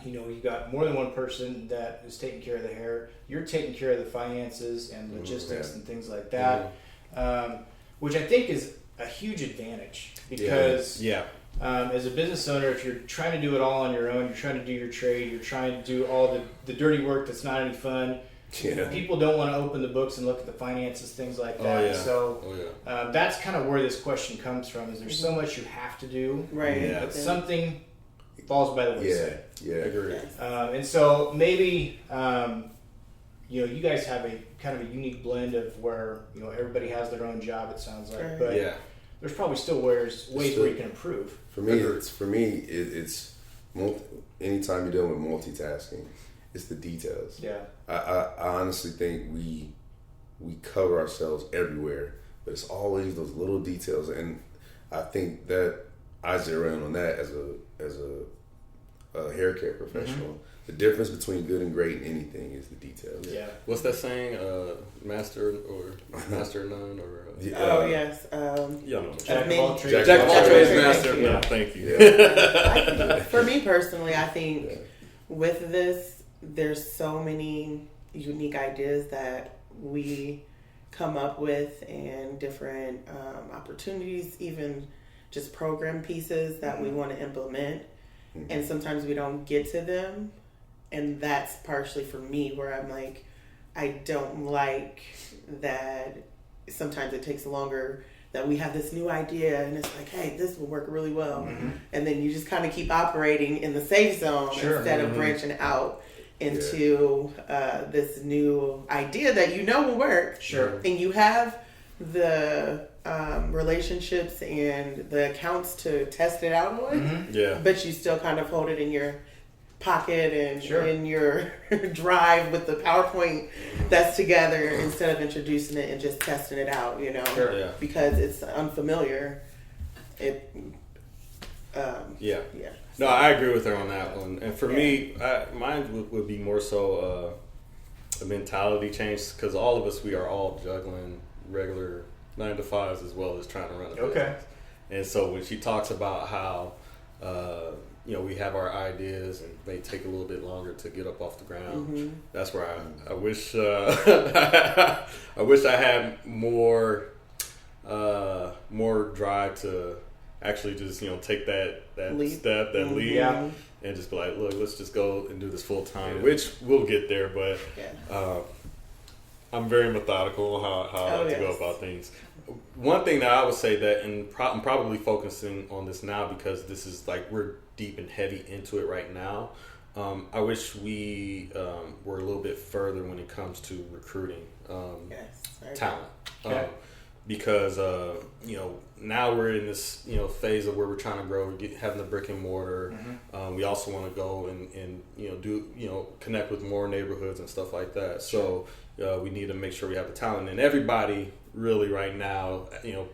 you've got more than one person that is taking care of the hair. You're taking care of the finances and logistics and things like that, which I think is a huge advantage because as a business owner, if you're trying to do it all on your own, you're trying to do your trade, you're trying to do all the dirty work that's not any fun. People don't want to open the books and look at the finances, things like that. That's kind of where this question comes from. Is there's so much you have to do, but something falls by the wayside. I agree. And so maybe you guys have a kind of a unique blend of where everybody has their own job. It sounds like, but there's probably still ways where you can improve. For me, it's anytime you're dealing with multitasking, it's the details. Yeah. I honestly think we cover ourselves everywhere, but it's always those little details, and I think that I zero in on that as a hair care professional. The difference between good and great in anything is the details. Yeah. What's that saying? Master of none, or yes. Jack of all trades. Jack of all trades, master of none. none. Thank you. For me personally, I think with this, there's so many unique ideas that we come up with and different opportunities, even just program pieces that we want to implement, and sometimes we don't get to them, and that's partially for me where I'm like, I don't like that sometimes it takes longer, that we have this new idea and it's like, hey, this will work really well, and then you just kind of keep operating in the safe zone instead of branching out into this new idea that you know will work. And you have the relationships and the accounts to test it out on, but you still kind of hold it in your pocket and in your drive with the PowerPoint that's together instead of introducing it and just testing it out, because it's unfamiliar. No, I agree with her on that one. And for me, mine would be more so a mentality change, because all of us, we are all juggling regular 9-to-5s as well as trying to run a business. And so when she talks about how we have our ideas and they take a little bit longer to get up off the ground, that's where I wish I wish I had more drive to actually just take that step, that lead, and just be like, look, let's just go and do this full time, which we'll get there, but I'm very methodical on how I like to go about things. One thing that I would say that, and I'm probably focusing on this now because this is like we're deep and heavy into it right now. I wish we were a little bit further when it comes to recruiting talent. Because now we're in this phase of where we're trying to grow, having the brick and mortar. We also want to go and do connect with more neighborhoods and stuff like that. So we need to make sure we have the talent. And everybody really right now,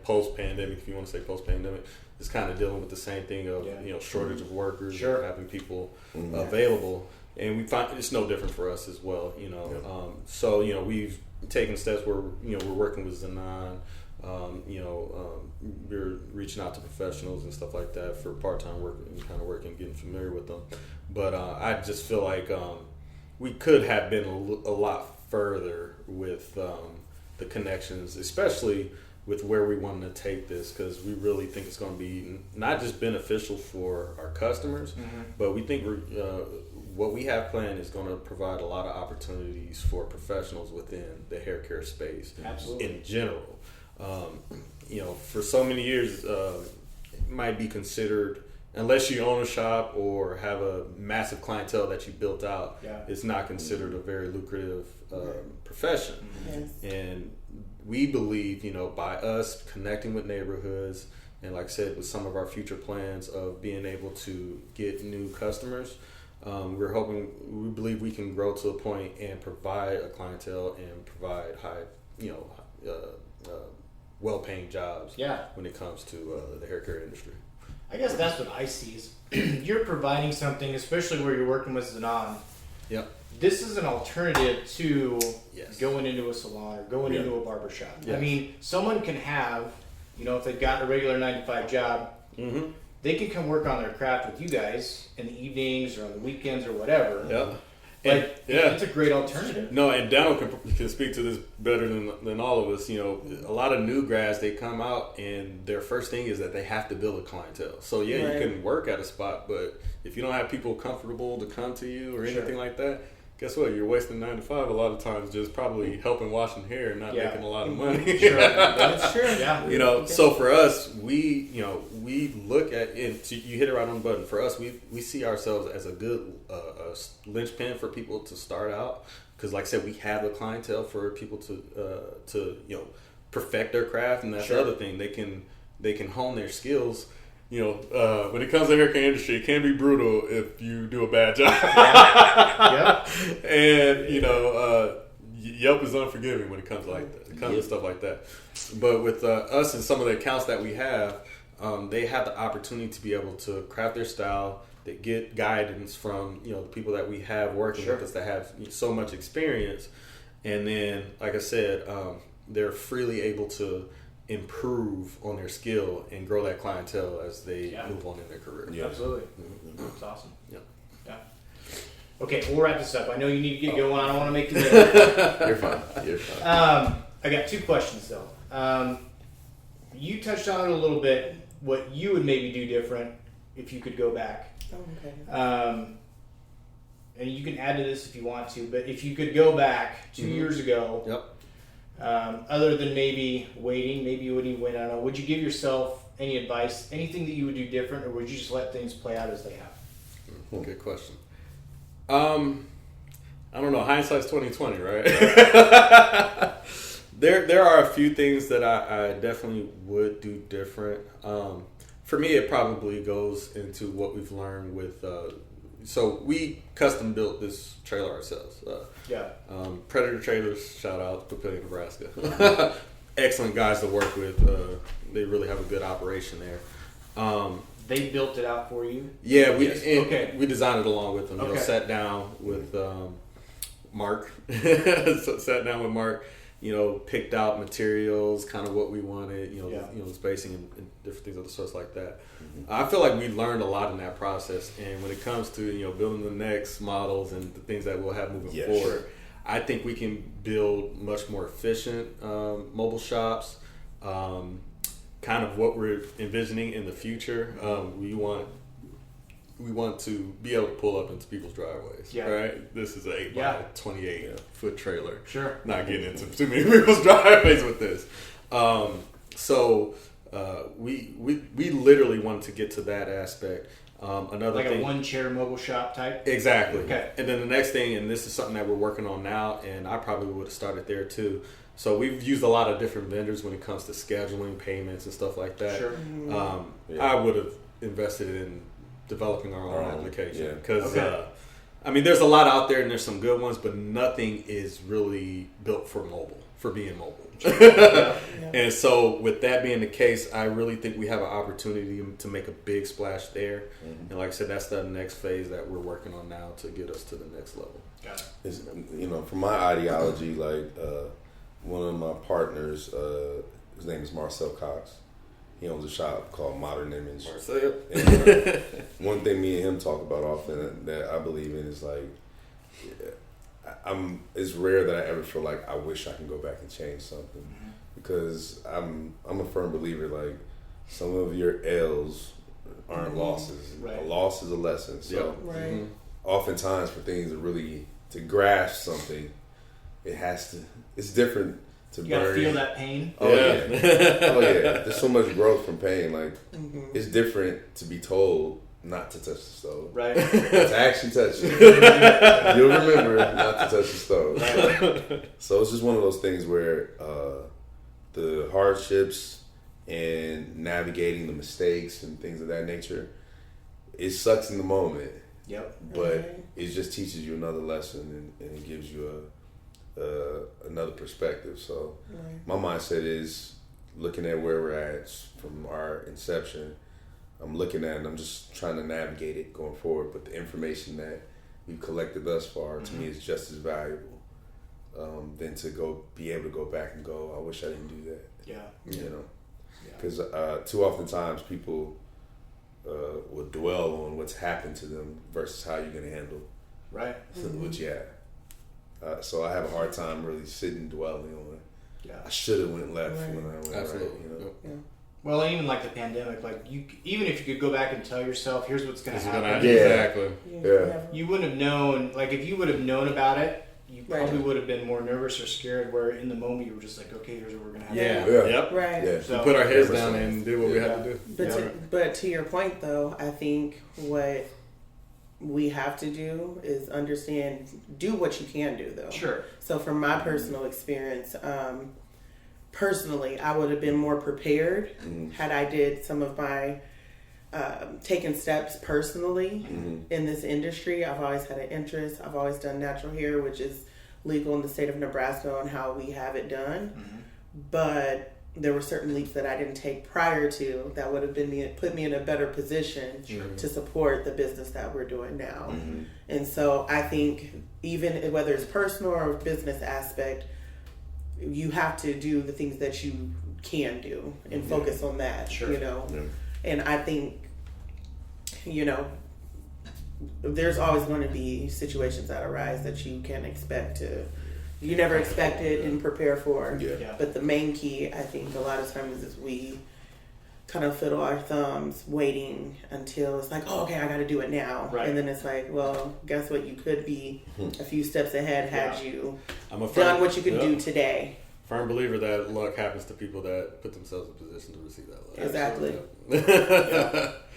post pandemic, if you want to say post pandemic, is kind of dealing with the same thing of shortage of workers, having people available. And we find it's no different for us as well. So we've taken steps where we're working with Zanon. We're reaching out to professionals and stuff like that for part-time work and kind of working, getting familiar with them. But I just feel like we could have been a lot further with the connections, especially with where we want to take this, because we really think it's going to be not just beneficial for our customers, but we think what we have planned is going to provide a lot of opportunities for professionals within the hair care space in general. For so many years, it might be considered, unless you own a shop or have a massive clientele that you built out, it's not considered a very lucrative profession. And we believe, by us connecting with neighborhoods and, like I said, with some of our future plans of being able to get new customers, we believe we can grow to a point and provide a clientele and provide high, well-paying jobs when it comes to the hair care industry. I guess that's what I see is you're providing something, especially where you're working with Zanon. This is an alternative to going into a salon or going into a barber shop. I mean, someone can have, if they've got a regular 9-to-5 job, they can come work on their craft with you guys in the evenings or on the weekends or whatever. It's a great alternative. No, and Danielle can speak to this better than all of us. A lot of new grads, they come out and their first thing is that they have to build a clientele. So you can work at a spot, but if you don't have people comfortable to come to you or anything like that, guess what? You're wasting 9-to-5 a lot of times just probably helping washing hair and not making a lot of money. That's true. So for us, we look at, and you hit it right on the button. For us, we see ourselves as a good linchpin for people to start out, because like I said, we have the clientele for people to perfect their craft, and that's the other thing. They can hone their skills. When it comes to the hair care industry, it can be brutal if you do a bad job. And Yelp is unforgiving when it comes to stuff like that. But with us and some of the accounts that we have, they have the opportunity to be able to craft their style. They get guidance from the people that we have working with us that have so much experience, and then, like I said, they're freely able to improve on their skill and grow that clientele as they move on in their career. Absolutely. That's awesome. Okay, we'll wrap this up. I know you need to get going. I don't want to make you late. You're fine. I got 2 questions though. You touched on it a little bit, what you would maybe do different if you could go back. Oh, okay. And you can add to this if you want to, but if you could go back 2 years ago, other than maybe waiting, maybe you wouldn't even wait, I don't know, would you give yourself any advice, anything that you would do different, or would you just let things play out as they have? Good question. I don't know. Hindsight's 20/20, right? There are a few things that I definitely would do different. For me, it probably goes into what we've learned with. So we custom built this trailer ourselves. Predator Trailers, shout out to Papillion, Nebraska. Excellent guys to work with. They really have a good operation there. They built it out for you? Yeah, we designed it along with them. Okay. Sat down with Mark. Sat down with Mark. Picked out materials, kind of what we wanted. Spacing and different things of the sorts like that. I feel like we learned a lot in that process. And when it comes to building the next models and the things that we'll have moving forward, sure. I think we can build much more efficient mobile shops. Kind of what we're envisioning in the future. We want to be able to pull up into people's driveways, right? This is an 8 by 28 foot trailer. Sure. Not getting into too many people's driveways with this. So we literally wanted to get to that aspect. Another like thing, a one chair mobile shop type? Exactly. Okay. And then the next thing, and this is something that we're working on now, and I probably would have started there too. So we've used a lot of different vendors when it comes to scheduling payments and stuff like that. Sure. I would have invested in developing our own application because there's a lot out there and there's some good ones, but nothing is really built for being mobile. And so with that being the case, I really think we have an opportunity to make a big splash there. And like I said, that's the next phase that we're working on now to get us to the next level. Got it. For my ideology, one of my partners, his name is Marcel Cox. He owns a shop called Modern Image. Marcel. And, one thing me and him talk about often that I believe in is it's rare that I ever feel like I wish I can go back and change something, because I'm a firm believer some of your L's aren't losses. Right. A loss is a lesson. So oftentimes for things to grasp something, it's different to burn. You gotta feel that pain. Oh yeah. There's so much growth from pain. It's different to be told not to touch the stove. Right. To actually touch it. You'll remember not to touch the stove. Right. So it's just one of those things where the hardships and navigating the mistakes and things of that nature, it sucks in the moment. Yep. But it just teaches you another lesson and it gives you another perspective. So my mindset is looking at where we're at from our inception. I'm looking at it and I'm just trying to navigate it going forward. But the information that we've collected thus far to me is just as valuable than to be able to go back and go, I wish I didn't do that. Yeah. Because too often times people will dwell on what's happened to them versus how you're going to handle what you have. So I have a hard time really sitting dwelling on it. I should have went left when I went right. Well, even the pandemic, even if you could go back and tell yourself, here's what's going to happen. Exactly. Yeah. You wouldn't have known, if you would have known about it, you probably would have been more nervous or scared, where in the moment you were just okay, here's what we're going to have. Yep. Right. Yeah. So we put our heads down and did what we had to do. But to your point, though, I think what we have to do is do what you can do, though. Sure. So from my personal experience, personally, I would have been more prepared had I did some of my taken steps personally in this industry. I've always had an interest. I've always done natural hair, which is legal in the state of Nebraska on how we have it done. But there were certain leaps that I didn't take prior to that would have put me in a better position to support the business that we're doing now. And so I think even whether it's personal or business aspect, you have to do the things that you can do and focus on that, And I think, there's always going to be situations that arise that you can't expect you never expected and prepare for. Yeah. But the main key, I think, a lot of times is kind of fiddle our thumbs waiting until it's like, oh, okay, I got to do it now. Right. And then it's like, well, guess what? You could be a few steps ahead had you done what you could do today. Firm believer that luck happens to people that put themselves in position to receive that luck. Exactly.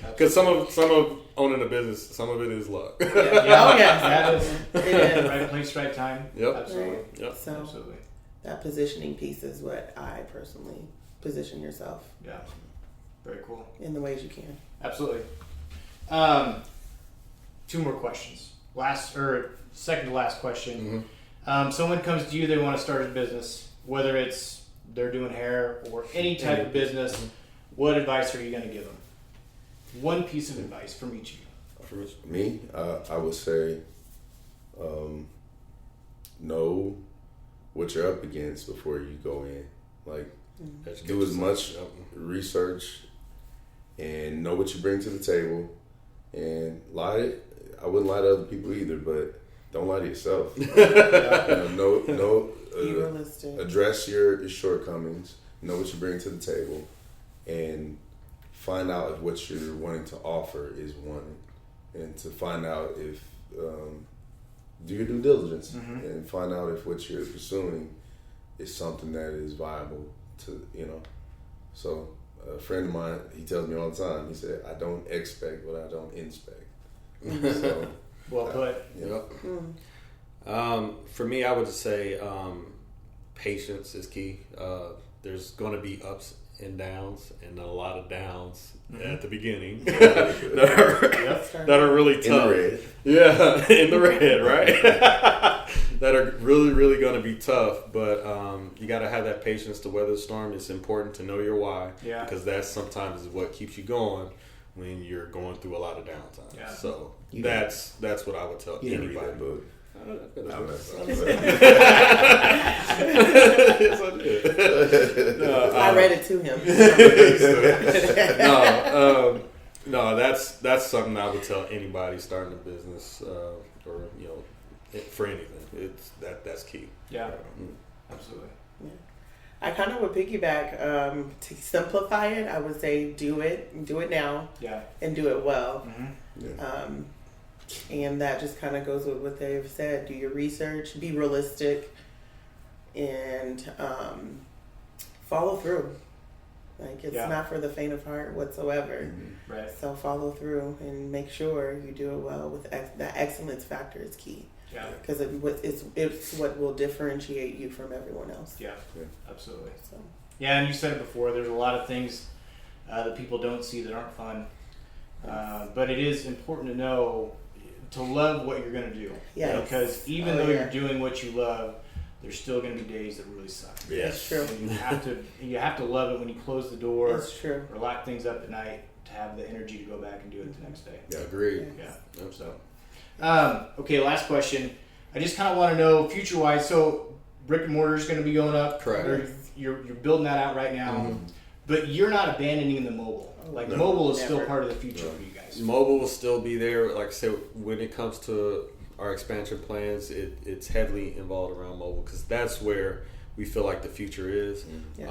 Because some of owning a business, some of it is luck. Yeah. Oh, yeah. That is right place, right time. Yep. Absolutely. Right. Yep. So Absolutely. that positioning piece is what I personally position yourself Yeah. Very cool. in the ways you can. Absolutely. 2 more questions. Second to last question. Someone comes to you, they want to start a business, whether it's they're doing hair or any type of business. What advice are you going to give them? One piece of advice from each of you. For me, I would say know what you're up against before you go in. Like, do as much research and know what you bring to the table. And I wouldn't lie to other people either, but don't lie to yourself. Be realistic. Address your shortcomings. Know what you bring to the table, and find out if what you're wanting to offer is one, and to find out if do your due diligence and find out if what you're pursuing is something that is viable to So a friend of mine, he tells me all the time. He said, "I don't expect what I don't inspect." So, well put. For me, I would say patience is key. There's going to be ups and downs, and a lot of downs at the beginning that are really tough. In the red. Yeah, in the red, right? That are really, really going to be tough, but you got to have that patience to weather the storm. It's important to know your why, because that sometimes is what keeps you going when you're going through a lot of downtime. Yeah. So that's what I would tell anybody. Read that book. Yes, I did. I read it to him. No, that's something I would tell anybody starting a business or for anything. It's that's key. Yeah, absolutely. Yeah. I kind of would piggyback to simplify it. I would say do it now. Yeah, and do it well. Yeah. And that just kind of goes with what they've said. Do your research, be realistic, and follow through. Like, it's not for the faint of heart whatsoever. Right. So follow through and make sure you do it well. With that excellence factor is key. Yeah. Because it's what will differentiate you from everyone else. Yeah. Absolutely. So. Yeah, and you said it before. There's a lot of things that people don't see that aren't fun, but it is important to know to love what you're going to do. Yeah. Because even though you're doing what you love, there's still going to be days that really suck. Yes, true. And you have to love it when you close the door. That's true. Or lock things up at night to have the energy to go back and do it the next day. Yeah, agreed. Yeah. So, okay, last question. I just kind of want to know future-wise. So, brick and mortar is going to be going up. Correct. You're building that out right now, but you're not abandoning the mobile. Like mobile is still part of the future for you guys. Mobile will still be there. Like I said, when it comes to our expansion plans, it's heavily involved around mobile because that's where we feel like the future is. Yes.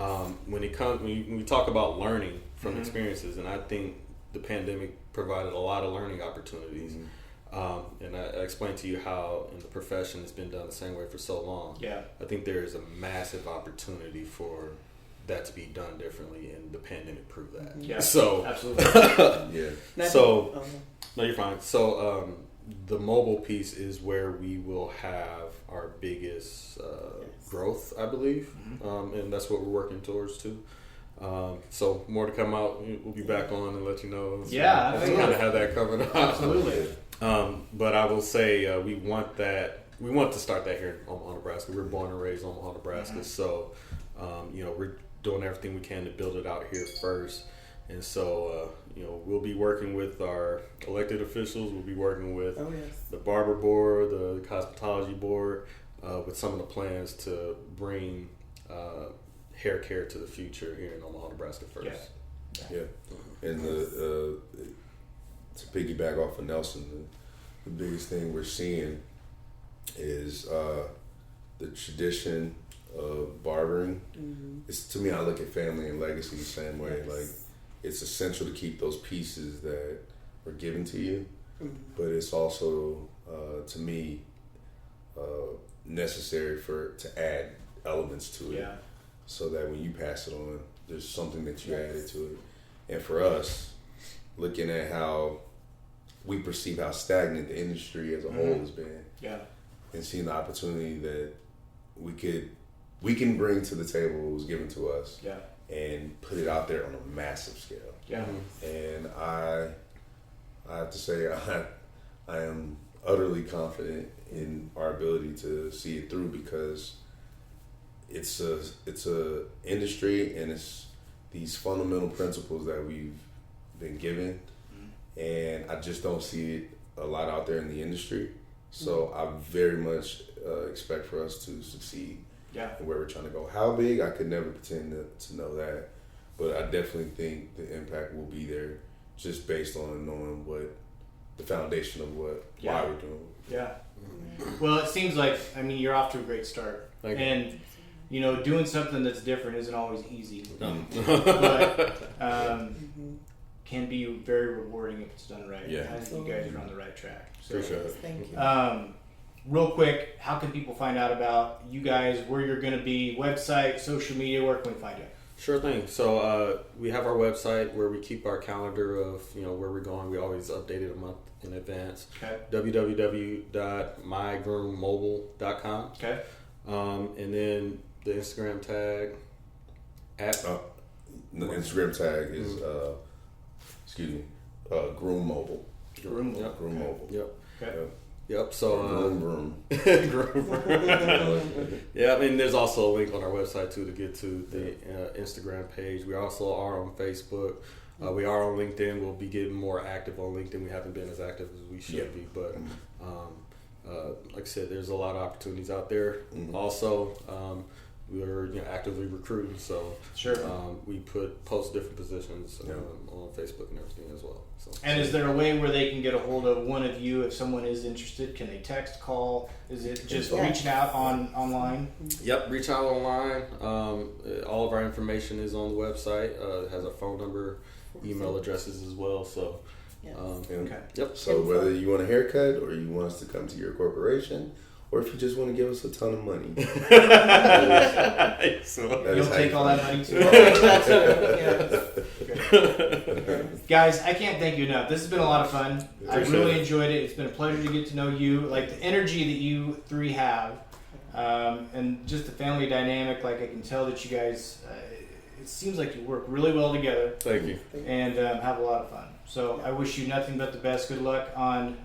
When we talk about learning from experiences, and I think the pandemic provided a lot of learning opportunities. And I explained to you how in the profession it's been done the same way for so long. Yeah, I think there is a massive opportunity for that to be done differently, and the pandemic proved that. Yeah, so absolutely. Yeah. So no, you're fine. So the mobile piece is where we will have our biggest growth, I believe, and that's what we're working towards too. So more to come out. We'll be back on and let you know. Yeah, I kind of have that covered up. Absolutely. But I will say we want to start that here in Omaha, Nebraska. We're born and raised in Omaha, Nebraska. So we're doing everything we can to build it out here first. And so we'll be working with our elected officials. We'll be working with the barber board, the cosmetology board, with some of the plans to bring hair care to the future here in Omaha, Nebraska first. Yeah. And to piggyback off of Nelson, the biggest thing we're seeing is the tradition of barbering. It's, to me, I look at family and legacy the same way. Like, it's essential to keep those pieces that were given to you, but it's also to me necessary to add elements to it, so that when you pass it on, there's something that you added to it. And for us, looking at how we perceive how stagnant the industry as a whole has been, and seeing the opportunity that we can bring to the table what was given to us, and put it out there on a massive scale. And I have to say, I am utterly confident in our ability to see it through, because it's a industry, and it's these fundamental principles that we've been given, and I just don't see it a lot out there in the industry. So I very much expect for us to succeed in where we're trying to go. How big, I could never pretend to know that, but I definitely think the impact will be there, just based on knowing what the foundation of why we're doing it. Well, it seems like, I mean, you're off to a great start. And, you know, doing something that's different isn't always easy. But can be very rewarding if it's done right. I think you guys are on the right track. So, Thank you. Real quick, how can people find out about you guys, where you're going to be, website, social media, where can we find you? Sure thing. So we have our website where we keep our calendar of where we're going. We always update it a month in advance. Okay. www.myggroommobile.com. Okay. And then the Instagram tag the Instagram tag is Groom Mobile. Groom Mobile. Groom Mobile. Okay. Yep. So Groom. Yeah, I mean, there's also a link on our website too to get to the Instagram page. We also are on Facebook. We are on LinkedIn. We'll be getting more active on LinkedIn. We haven't been as active as we should be, but like I said, there's a lot of opportunities out there. Also, we're actively recruiting, so we post different positions on Facebook and everything as well. So, and is there a way where they can get a hold of one of you if someone is interested? Can they text, call? Is it just reaching out online? Yep, reach out online. All of our information is on the website. It has our phone number, email addresses as well. So, So whether you want a haircut or you want us to come to your corporation, or if you just want to give us a ton of money, you'll take all that money too. Guys, I can't thank you enough. This has been a lot of fun. I really enjoyed it. It's been a pleasure to get to know you. Like the energy that you three have, and just the family dynamic. Like I can tell that you guys, it seems like you work really well together. Thank you. And have a lot of fun. So I wish you nothing but the best. Good luck on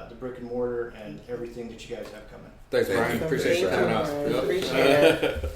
the brick and mortar and everything that you guys have coming. Thanks, Brian. Appreciate you coming out. Appreciate it.